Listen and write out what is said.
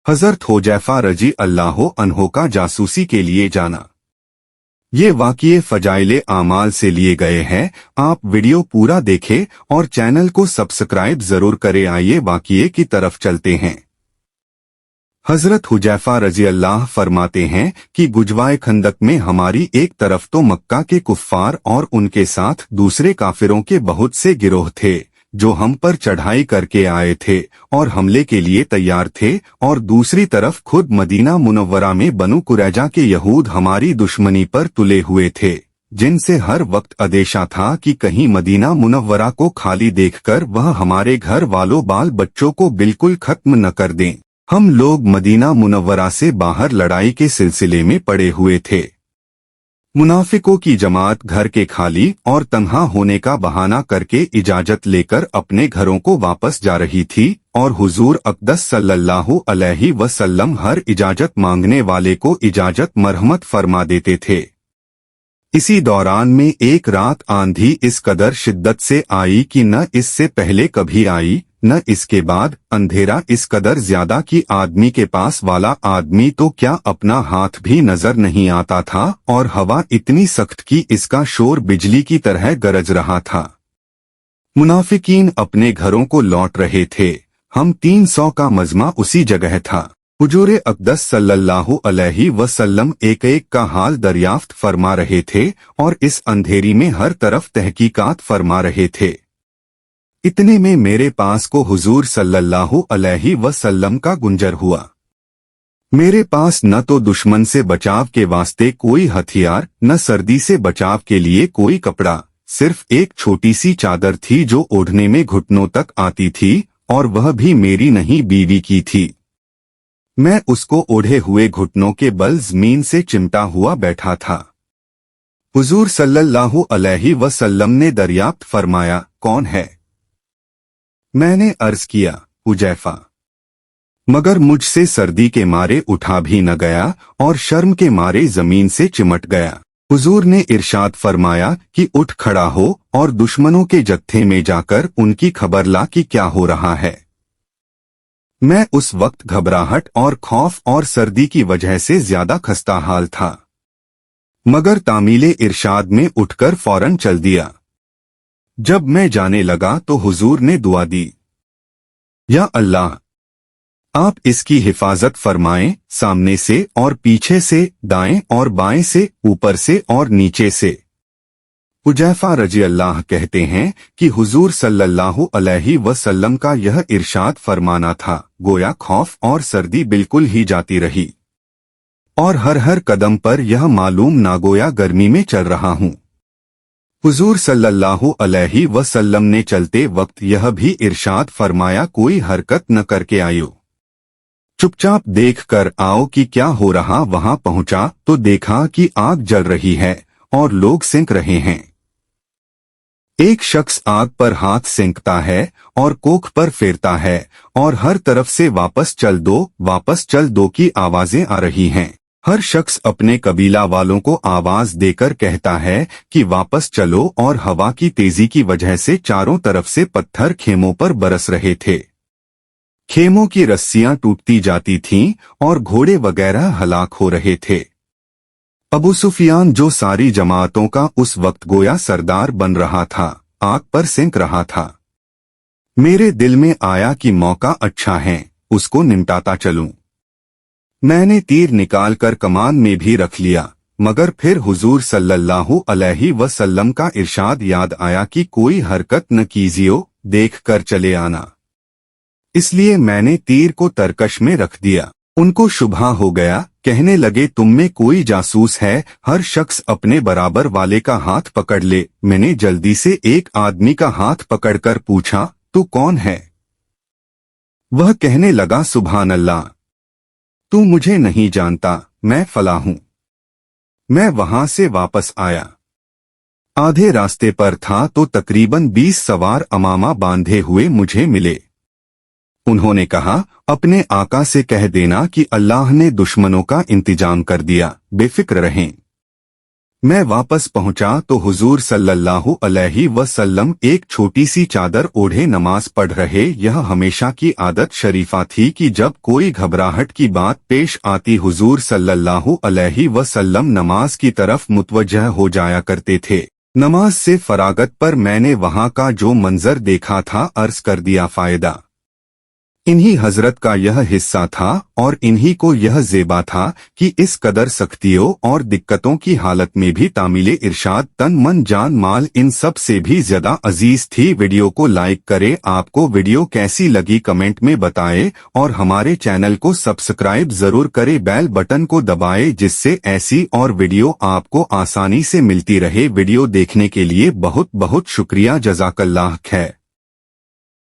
हजरत हुजैफा रजी अल्लाह अन्हो का जासूसी के लिए जाना। ये वाक़ये फ़जाइले आमाल से लिए गए हैं। आप वीडियो पूरा देखें और चैनल को सब्सक्राइब जरूर करें। आइए वाक़ये की तरफ चलते हैं। हजरत हुजैफा रजी अल्लाह फरमाते हैं कि गुजवाए खंदक में हमारी एक तरफ तो मक्का के कुफ्फार और उनके साथ दूसरे काफिरों के बहुत से गिरोह थे जो हम पर चढ़ाई करके आए थे और हमले के लिए तैयार थे, और दूसरी तरफ खुद मदीना मुनव्वरा में बनु कुरैजा के यहूद हमारी दुश्मनी पर तुले हुए थे, जिनसे हर वक्त अंदेशा था कि कहीं मदीना मुनव्वरा को खाली देखकर वह हमारे घर वालों बाल बच्चों को बिल्कुल खत्म न कर दें। हम लोग मदीना मुनव्वरा से बाहर लड़ाई के सिलसिले में पड़े हुए थे। मुनाफिकों की जमात घर के खाली और तन्हा होने का बहाना करके इजाजत लेकर अपने घरों को वापस जा रही थी, और हुजूर अक़दस सल्लल्लाहु अलैहि वसल्लम हर इजाजत मांगने वाले को इजाजत मरहमत फरमा देते थे। इसी दौरान में एक रात आंधी इस कदर शिद्दत से आई कि न इससे पहले कभी आई न इसके बाद, अंधेरा इस कदर ज्यादा कि आदमी के पास वाला आदमी तो क्या अपना हाथ भी नजर नहीं आता था, और हवा इतनी सख्त कि इसका शोर बिजली की तरह गरज रहा था। मुनाफिकीन अपने घरों को लौट रहे थे। हम 300 का मजमा उसी जगह था। हुजूर अक़दस सल्लल्लाहु अलैहि वसल्लम एक एक का हाल दरियाफ्त फरमा रहे थे और इस अंधेरी में हर तरफ तहकीकात फरमा रहे थे। इतने में मेरे पास को हुजूर सल्लल्लाहु अलैहि वसल्लम का गुंजर हुआ। मेरे पास न तो दुश्मन से बचाव के वास्ते कोई हथियार, न सर्दी से बचाव के लिए कोई कपड़ा, सिर्फ एक छोटी सी चादर थी जो ओढ़ने में घुटनों तक आती थी, और वह भी मेरी नहीं बीवी की थी। मैं उसको ओढ़े हुए घुटनों के बल जमीन से चिमटा हुआ बैठा था। हुजूर सल्लल्लाहु अलैहि वसल्लम ने दरियाफ्त फरमाया, कौन है? मैंने अर्ज किया, हुजैफा। मगर मुझसे सर्दी के मारे उठा भी न गया और शर्म के मारे जमीन से चिमट गया। हुजूर ने इरशाद फरमाया कि उठ खड़ा हो और दुश्मनों के जत्थे में जाकर उनकी खबर ला कि क्या हो रहा है। मैं उस वक्त घबराहट और खौफ और सर्दी की वजह से ज्यादा खस्ता हाल था, मगर तामीले इरशाद में उठकर फौरन चल दिया। जब मैं जाने लगा तो हुजूर ने दुआ दी, या अल्लाह, आप इसकी हिफाजत फरमाएं, सामने से और पीछे से, दाएं और बाएं से, ऊपर से और नीचे से। हुजैफा रजी अल्लाह कहते हैं कि हुजूर सल्लल्लाहु अलैहि वसल्लम का यह इरशाद फरमाना था, गोया खौफ और सर्दी बिल्कुल ही जाती रही, और हर कदम पर यह मालूम नागोया गर्मी में चल रहा हूं। हुजूर सल्लल्लाहु अलैहि वसल्लम ने चलते वक्त यह भी इरशाद फरमाया, कोई हरकत न करके आयो, चुपचाप देख कर आओ कि क्या हो रहा। वहां पहुंचा तो देखा कि आग जल रही है और लोग सेंक रहे हैं। एक शख्स आग पर हाथ सेंकता है और कोख पर फेरता है, और हर तरफ से वापस चल दो की आवाजें आ रही हैं। हर शख्स अपने कबीला वालों को आवाज देकर कहता है कि वापस चलो, और हवा की तेजी की वजह से चारों तरफ से पत्थर खेमों पर बरस रहे थे। खेमों की रस्सियां टूटती जाती थीं और घोड़े वगैरह हलाक हो रहे थे। अबू सुफियान, जो सारी जमातों का उस वक्त गोया सरदार बन रहा था, आग पर सेंक रहा था। मेरे दिल में आया कि मौका अच्छा है, उसको निमटाता चलूं। मैंने तीर निकालकर कमान में भी रख लिया, मगर फिर हुजूर सल्लल्लाहु अलैहि वसल्लम का इरशाद याद आया कि कोई हरकत न कीजियो, देख कर चले आना। इसलिए मैंने तीर को तरकश में रख दिया। उनको शुबहा हो गया, कहने लगे, तुम में कोई जासूस है? हर शख्स अपने बराबर वाले का हाथ पकड़ ले। मैंने जल्दी से एक आदमी का हाथ पकड़कर पूछा, तू कौन है? वह कहने लगा, सुभान अल्लाह, तू मुझे नहीं जानता, मैं फला हूं। मैं वहां से वापस आया। आधे रास्ते पर था तो तकरीबन 20 सवार अमामा बांधे हुए मुझे मिले। उन्होंने कहा, अपने आका से कह देना कि अल्लाह ने दुश्मनों का इंतजाम कर दिया, बेफिक्र रहें। मैं वापस पहुंचा तो हुजूर सल्लल्लाहु अलैहि वसल्लम एक छोटी सी चादर ओढ़े नमाज पढ़ रहे। यह हमेशा की आदत शरीफा थी कि जब कोई घबराहट की बात पेश आती हुजूर सल्लल्लाहु अलैहि वसल्लम नमाज की तरफ मुतवज्जह हो जाया करते थे। नमाज से फरागत पर मैंने वहां का जो मंजर देखा था अर्ज कर दिया फायदा इन्हीं हजरत का यह हिस्सा था और इन्हीं को यह ज़ेबा था कि इस कदर सख्तियों और दिक्कतों की हालत में भी तामीले इरशाद तन मन जान माल इन सब से भी ज्यादा अजीज थी। वीडियो को लाइक करें, आपको वीडियो कैसी लगी कमेंट में बताएं और हमारे चैनल को सब्सक्राइब जरूर करें, बेल बटन को दबाएं जिससे ऐसी और वीडियो आपको आसानी से मिलती रहे। वीडियो देखने के लिए बहुत बहुत शुक्रिया, जज़ाकल्लाह खैर।